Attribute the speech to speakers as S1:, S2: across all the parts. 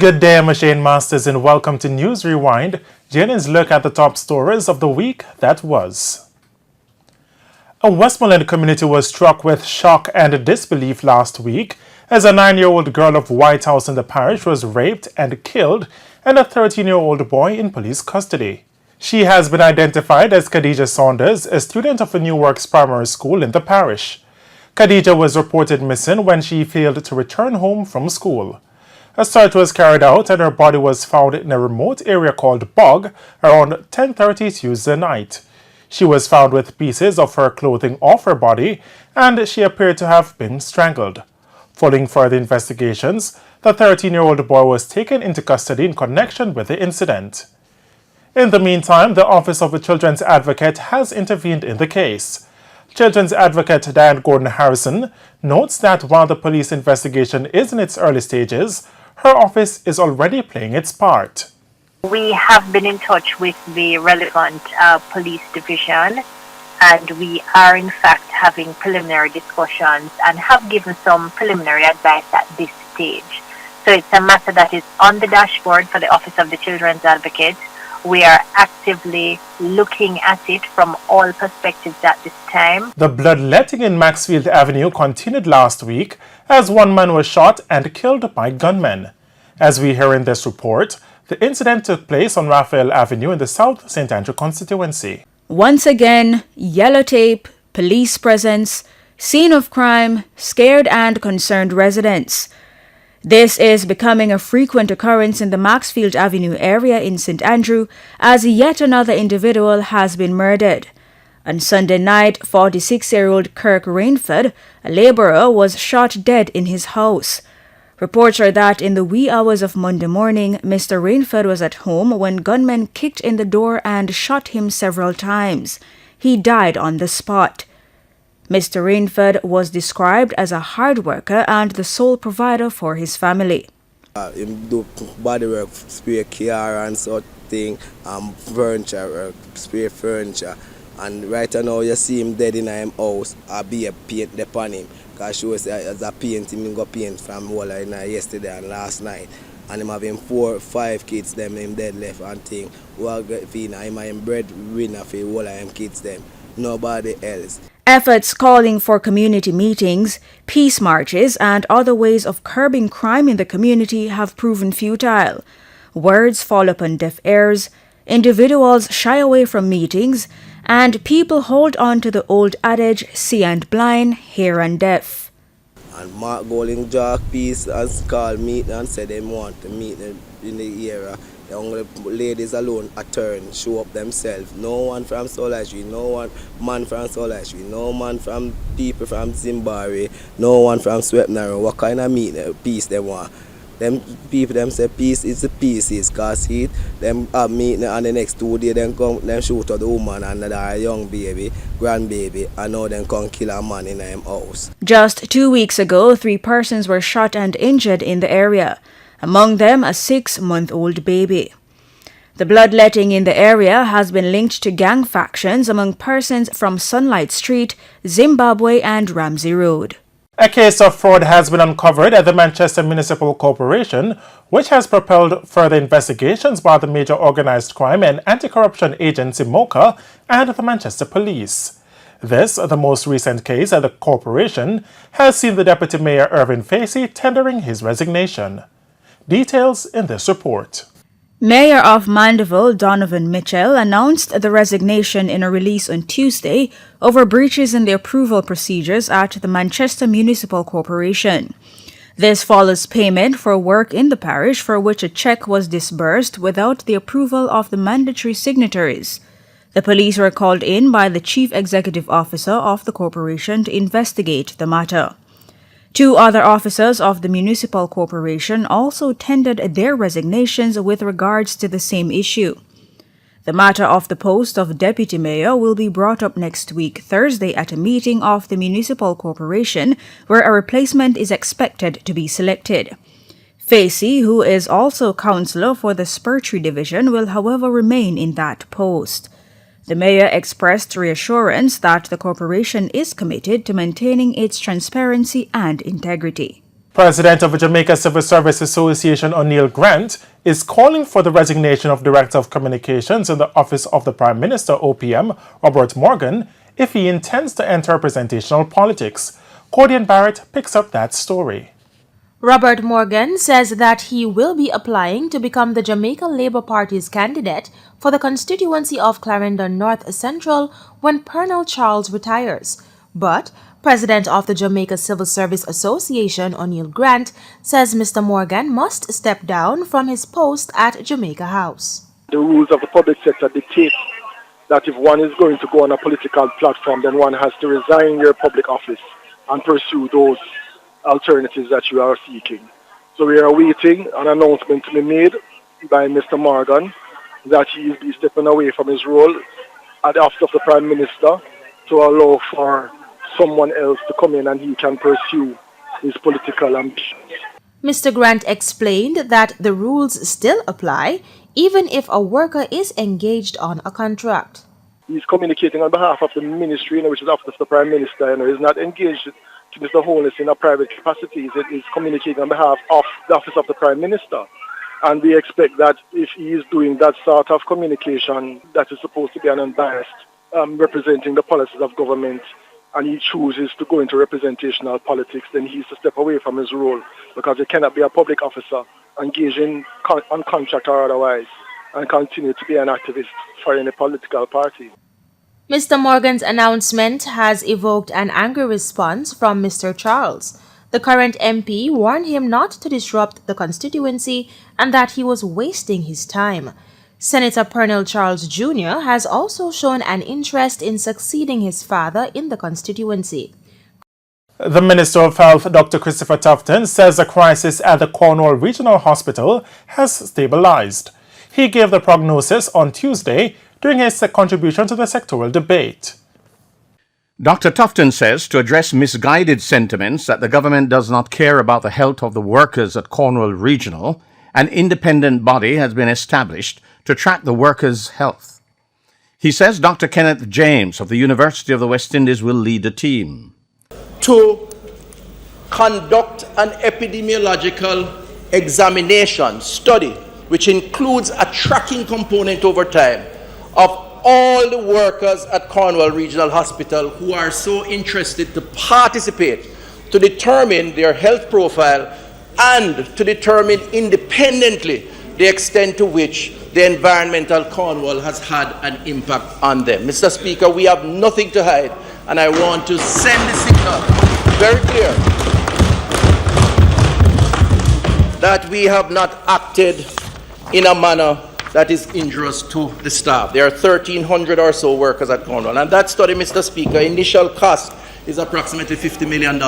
S1: Good day, I'm Shane Masters, and welcome to News Rewind, Jane's look at the top stories of the week that was. A Westmoreland community was struck with shock and disbelief last week as a 9-year-old girl of White House in the parish was raped and killed and a 13-year-old boy in police custody. She has been identified as Khadijah Saunders, a student of a New Works primary school in the parish. Khadijah was reported missing when she failed to return home from school. A search was carried out and her body was found in a remote area called Bog around 10:30 Tuesday night. She was found with pieces of her clothing off her body and she appeared to have been strangled. Following further investigations, the 13-year-old boy was taken into custody in connection with the incident. In the meantime, the Office of the Children's Advocate has intervened in the case. Children's Advocate Diane Gordon Harrison notes that while the police investigation is in its early stages, her office is already playing its part.
S2: We have been in touch with the relevant police division, and we are in fact having preliminary discussions and have given some preliminary advice at this stage. So it's a matter that is on the dashboard for the Office of the Children's Advocate. We are actively looking at it from all perspectives at this time.
S1: The bloodletting in Maxfield Avenue continued last week as one man was shot and killed by gunmen. As we hear in this report, the incident took place on Raphael Avenue in the South St. Andrew constituency.
S3: Once again, yellow tape, police presence, scene of crime, scared and concerned residents. This is becoming a frequent occurrence in the Maxfield Avenue area in St. Andrew as yet another individual has been murdered. On Sunday night, 46-year-old Kirk Rainford, a laborer, was shot dead in his house. Reports are that in the wee hours of Monday morning, Mr. Rainford was at home when gunmen kicked in the door and shot him several times. He died on the spot. Mr. Rainford was described as a hard worker and the sole provider for his family.
S4: He do body work, spray car and sort of thing, furniture work, spray furniture. And right now you see him dead in his house, I be a paint upon him. Because she was as a paint, him go paint from yesterday and last night. And him having 4 or 5 kids, them him dead left and thing. Who are him and breadwinner for all of them kids them. Nobody else.
S3: Efforts calling for community meetings, peace marches, and other ways of curbing crime in the community have proven futile. Words fall upon deaf ears, individuals shy away from meetings, and people hold on to the old adage, see and blind, hear and deaf.
S4: And Mark Golding Jack Peace has called meet and said they want to meet in the area. The only ladies alone a turn, show up themselves. No one from Solashri, no one man from Solashri, no man from people from Zimbabwe, no one from Swepnaro. What kind of peace they want? Them people them say peace is the pieces, cause heat them have meeting and the next 2 days them come them shoot at the woman and the young baby, grandbaby, and now them come kill a man in them house.
S3: Just 2 weeks ago, 3 persons were shot and injured in the area. Among them, a 6-month-old baby. The bloodletting in the area has been linked to gang factions among persons from Sunlight Street, Zimbabwe and Ramsey Road.
S1: A case of fraud has been uncovered at the Manchester Municipal Corporation, which has propelled further investigations by the Major Organised Crime and Anti-Corruption Agency MOCA and the Manchester Police. This, the most recent case at the corporation, has seen the Deputy Mayor Irvin Facey tendering his resignation. Details in this report.
S3: Mayor of Mandeville, Donovan Mitchell, announced the resignation in a release on Tuesday over breaches in the approval procedures at the Manchester Municipal Corporation. This follows payment for work in the parish for which a cheque was disbursed without the approval of the mandatory signatories. The police were called in by the Chief Executive Officer of the corporation to investigate the matter. 2 other officers of the municipal corporation also tendered their resignations with regards to the same issue. The matter of the post of deputy mayor will be brought up next week, Thursday, at a meeting of the municipal corporation where a replacement is expected to be selected. Facey, who is also councillor for the Spurtree division, will however remain in that post. The mayor expressed reassurance that the corporation is committed to maintaining its transparency and integrity.
S1: President of the Jamaica Civil Service Association O'Neill Grant is calling for the resignation of Director of Communications in the Office of the Prime Minister OPM, Robert Morgan, if he intends to enter representational politics. Cordian Barrett picks up that story.
S5: Robert Morgan says that he will be applying to become the Jamaica Labour Party's candidate for the constituency of Clarendon North Central when Colonel Charles retires. But President of the Jamaica Civil Service Association, O'Neill Grant, says Mr. Morgan must step down from his post at Jamaica House.
S6: The rules of the public sector dictate that if one is going to go on a political platform, then one has to resign your public office and pursue those alternatives that you are seeking. So we are awaiting an announcement to be made by Mr. Morgan that he will be stepping away from his role at the office of the Prime Minister to allow for someone else to come in and he can pursue his political ambitions.
S5: Mr. Grant explained that the rules still apply even if a worker is engaged on a contract.
S6: He's communicating on behalf of the ministry, which is the office of the Prime Minister. He's not engaged to Mr. Holness in a private capacity. He's communicating on behalf of the office of the Prime Minister. And we expect that if he is doing that sort of communication that is supposed to be an unbiased, representing the policies of government, and he chooses to go into representational politics, then he has to step away from his role, because he cannot be a public officer engaging on contract or otherwise and continue to be an activist for any political party.
S5: Mr. Morgan's announcement has evoked an angry response from Mr. Charles. The current MP warned him not to disrupt the constituency and that he was wasting his time. Senator Colonel Charles Jr. has also shown an interest in succeeding his father in the constituency.
S1: The Minister of Health, Dr. Christopher Tufton, says the crisis at the Cornwall Regional Hospital has stabilized. He gave the prognosis on Tuesday during his contribution to the sectoral debate.
S7: Dr. Tufton says to address misguided sentiments that the government does not care about the health of the workers at Cornwall Regional, an independent body has been established to track the workers' health. He says Dr. Kenneth James of the University of the West Indies will lead the team.
S8: To conduct an epidemiological examination, study, which includes a tracking component over time of all the workers at Cornwall Regional Hospital who are so interested to participate, to determine their health profile and to determine independently the extent to which the environmental Cornwall has had an impact on them. Mr. Speaker, we have nothing to hide, and I want to send the signal very clear that we have not acted in a manner that is injurious to the staff. There are 1,300 or so workers at Cornwall, and that study, Mr. Speaker, initial cost is approximately $50 million.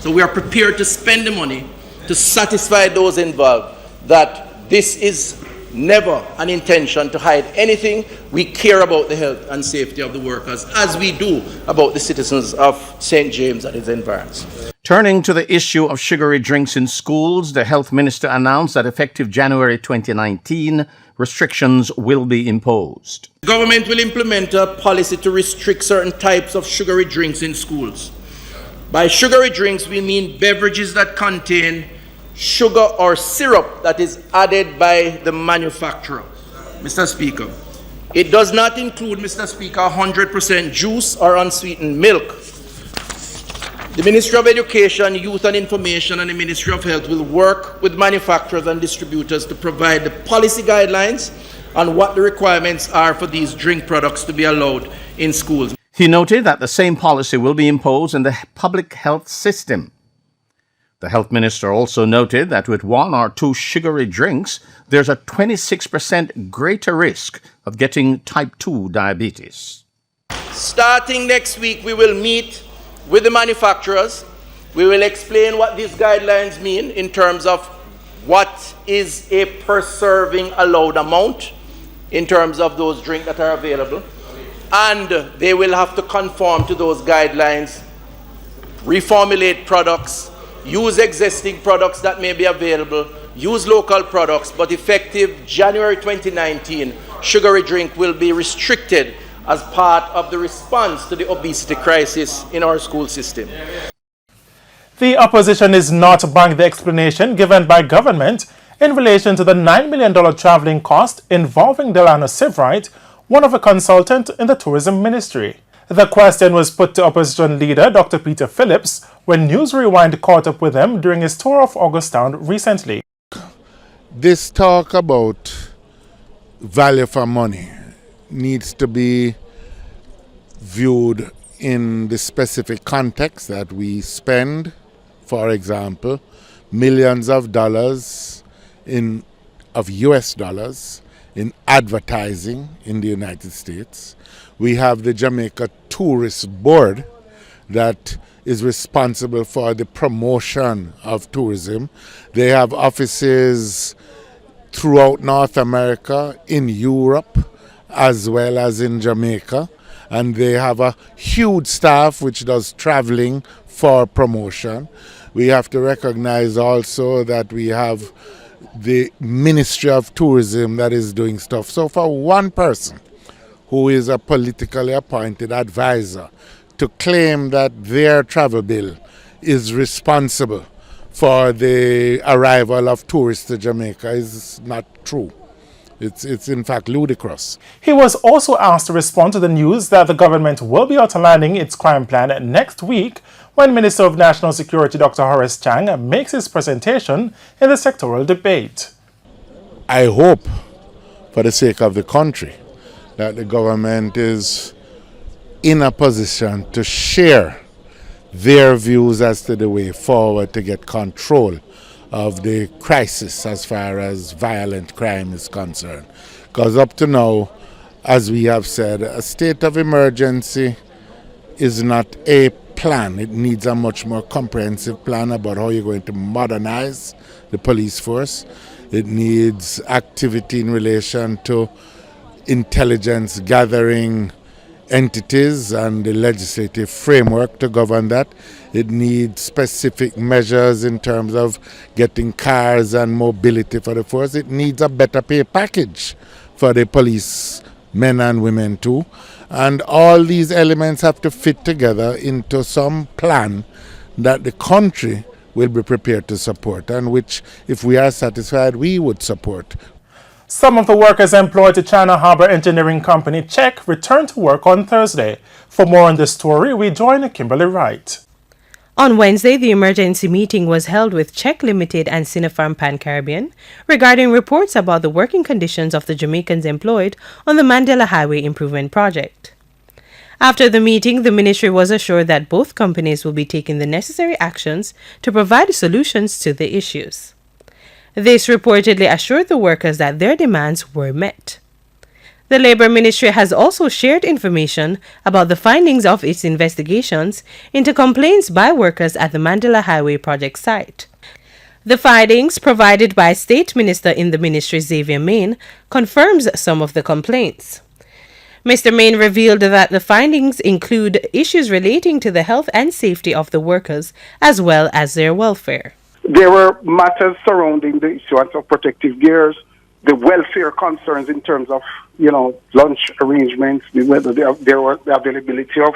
S8: So we are prepared to spend the money to satisfy those involved that this is never an intention to hide anything. We care about the health and safety of the workers as we do about the citizens of St. James and its environs.
S7: Turning to the issue of sugary drinks in schools, the health minister announced that effective January 2019, restrictions will be imposed.
S8: The government will implement a policy to restrict certain types of sugary drinks in schools. By sugary drinks, we mean beverages that contain sugar or syrup that is added by the manufacturer. Mr. Speaker, it does not include, Mr. Speaker, 100% juice or unsweetened milk. The Ministry of Education, Youth and Information and the Ministry of Health will work with manufacturers and distributors to provide the policy guidelines on what the requirements are for these drink products to be allowed in schools.
S7: He noted that the same policy will be imposed in the public health system. The health minister also noted that with one or two sugary drinks, there's a 26% greater risk of getting type 2 diabetes.
S8: Starting next week, we will meet with the manufacturers. We will explain what these guidelines mean in terms of what is a per serving allowed amount in terms of those drinks that are available. And they will have to conform to those guidelines, reformulate products, use existing products that may be available, use local products, but effective January 2019, sugary drink will be restricted as part of the response to the obesity crisis in our school system.
S1: The opposition is not buying the explanation given by government in relation to the $9 million traveling cost involving Delano Sivright, one of a consultant in the tourism ministry. The question was put to opposition leader Dr. Peter Phillips when News Rewind caught up with him during his tour of Augustown recently.
S9: This talk about value for money needs to be viewed in the specific context that we spend, for example, millions of dollars of US dollars in advertising in the United States. We have the Jamaica Tourist Board that is responsible for the promotion of tourism. They have offices throughout North America, in Europe, as well as in Jamaica. And they have a huge staff which does traveling for promotion. We have to recognize also that we have the Ministry of Tourism that is doing stuff. So for one person who is a politically appointed advisor to claim that their travel bill is responsible for the arrival of tourists to Jamaica is not true. It's in fact ludicrous.
S1: He was also asked to respond to the news that the government will be outlining its crime plan next week when Minister of National Security Dr. Horace Chang makes his presentation in the sectoral debate.
S9: I hope, for the sake of the country, that the government is in a position to share their views as to the way forward to get control of the crisis as far as violent crime is concerned. Because up to now, as we have said, a state of emergency is not a plan. It needs a much more comprehensive plan about how you're going to modernize the police force. It needs activity in relation to intelligence gathering entities and the legislative framework to govern that. It needs specific measures in terms of getting cars and mobility for the force. It needs a better pay package for the police men and women too. And all these elements have to fit together into some plan that the country will be prepared to support, and which, if we are satisfied, we would support.
S1: Some of the workers employed to China Harbor Engineering Company Czech returned to work on Thursday. For more on this story, we join Kimberly Wright.
S10: On Wednesday, the emergency meeting was held with Czech Limited and Sinopharm Pan-Caribbean regarding reports about the working conditions of the Jamaicans employed on the Mandela Highway Improvement Project. After the meeting, the ministry was assured that both companies will be taking the necessary actions to provide solutions to the issues. This reportedly assured the workers that their demands were met. The Labour Ministry has also shared information about the findings of its investigations into complaints by workers at the Mandela Highway project site. The findings provided by State Minister in the Ministry Xavier Main confirms some of the complaints. Mr. Main revealed that the findings include issues relating to the health and safety of the workers as well as their welfare.
S6: There were matters surrounding the issuance of protective gears, the welfare concerns in terms of, lunch arrangements, whether there was the availability of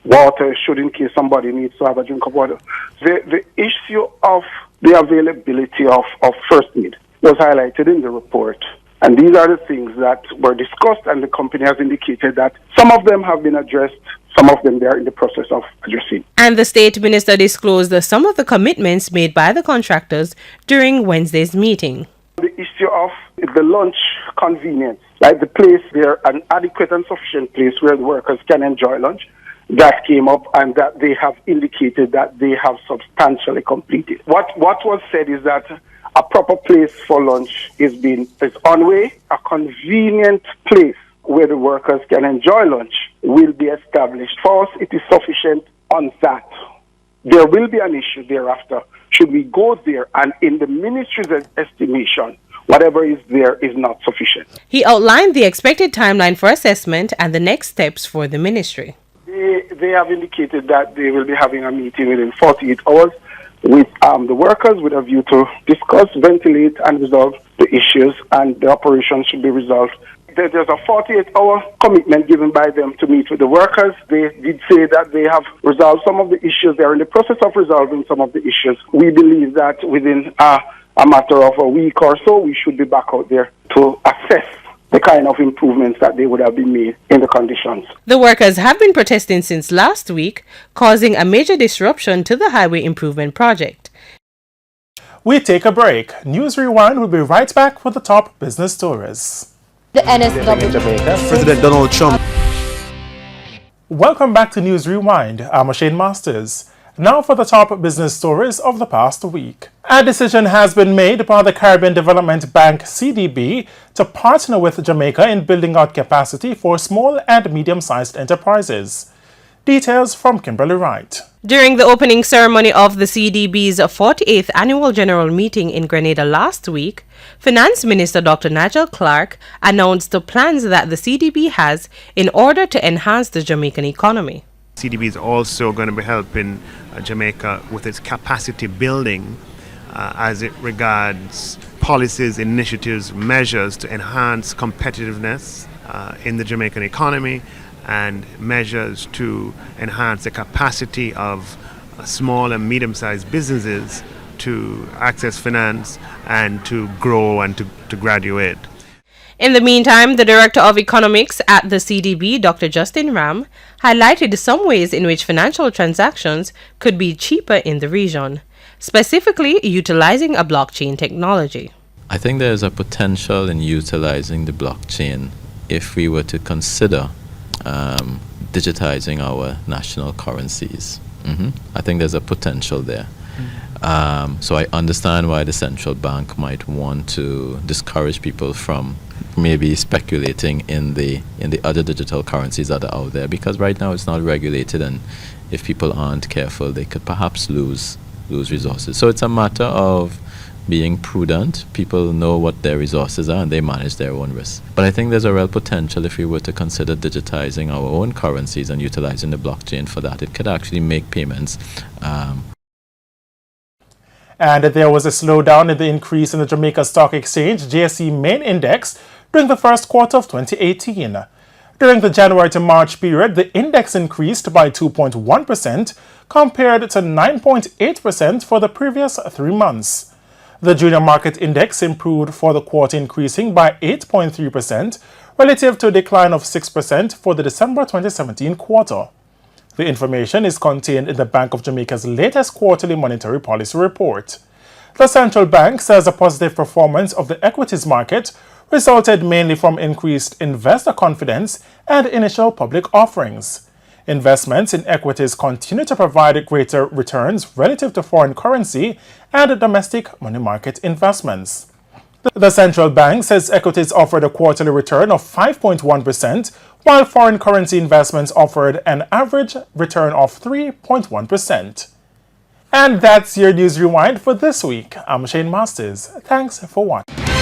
S6: water, should in case somebody needs to have a drink of water. The issue of the availability of first aid was highlighted in the report. And these are the things that were discussed, and the company has indicated that some of them have been addressed, some of them they are in the process of addressing.
S10: And the State Minister disclosed some of the commitments made by the contractors during Wednesday's meeting.
S6: The issue of the lunch convenience, like the place there, an adequate and sufficient place where the workers can enjoy lunch, that came up, and that they have indicated that they have substantially completed. What was said is that a proper place for lunch is on way. A convenient place where the workers can enjoy lunch will be established. For us, it is sufficient on that. There will be an issue thereafter should we go there, and in the ministry's estimation, whatever is there is not sufficient.
S10: He outlined the expected timeline for assessment and the next steps for the ministry.
S6: They have indicated that they will be having a meeting within 48 hours with the workers with a view to discuss, ventilate, and resolve the issues, and the operation should be resolved. There's a 48-hour commitment given by them to meet with the workers. They did say that they have resolved some of the issues. They're in the process of resolving some of the issues. We believe that within a matter of a week or so, we should be back out there to assess the kind of improvements that they would have been made in the conditions.
S10: The workers have been protesting since last week, causing a major disruption to the highway improvement project.
S1: We take a break. News Rewind will be right back with the top business stories.
S11: The NSW.
S1: Jamaica.
S12: President Donald Trump.
S1: Welcome back to News Rewind. I'm Shane Masters. Now for the top business stories of the past week. A decision has been made by the Caribbean Development Bank CDB to partner with Jamaica in building out capacity for small and medium-sized enterprises. Details from Kimberly Wright.
S10: During the opening ceremony of the CDB's 48th annual general meeting in Grenada last week, Finance Minister Dr. Nigel Clark announced the plans that the CDB has in order to enhance the Jamaican economy.
S12: CDB is also going to be helping Jamaica with its capacity building as it regards policies, initiatives, measures to enhance competitiveness in the Jamaican economy and measures to enhance the capacity of small and medium-sized businesses to access finance and to grow and to graduate.
S10: In the meantime, the Director of Economics at the CDB, Dr. Justin Ram, highlighted some ways in which financial transactions could be cheaper in the region, specifically utilizing a blockchain technology.
S13: I think there's a potential in utilizing the blockchain if we were to consider digitizing our national currencies. I think there's a potential there. So I understand why the central bank might want to discourage people from maybe speculating in the other digital currencies that are out there, because right now it's not regulated, and if people aren't careful, they could perhaps lose resources. So it's a matter of being prudent. People know what their resources are and they manage their own risk. But I think there's a real potential if we were to consider digitizing our own currencies and utilizing the blockchain for that. It could actually make payments.
S1: And there was a slowdown in the increase in the Jamaica Stock Exchange JSE Main Index during the first quarter of 2018. During the January to March period, the index increased by 2.1% compared to 9.8% for the previous 3 months. The Junior Market Index improved for the quarter, increasing by 8.3% relative to a decline of 6% for the December 2017 quarter. The information is contained in the Bank of Jamaica's latest quarterly monetary policy report. The central bank says the positive performance of the equities market resulted mainly from increased investor confidence and initial public offerings. Investments in equities continue to provide greater returns relative to foreign currency and domestic money market investments. The central bank says equities offered a quarterly return of 5.1%, while foreign currency investments offered an average return of 3.1%. And that's your News Rewind for this week. I'm Shane Masters. Thanks for watching.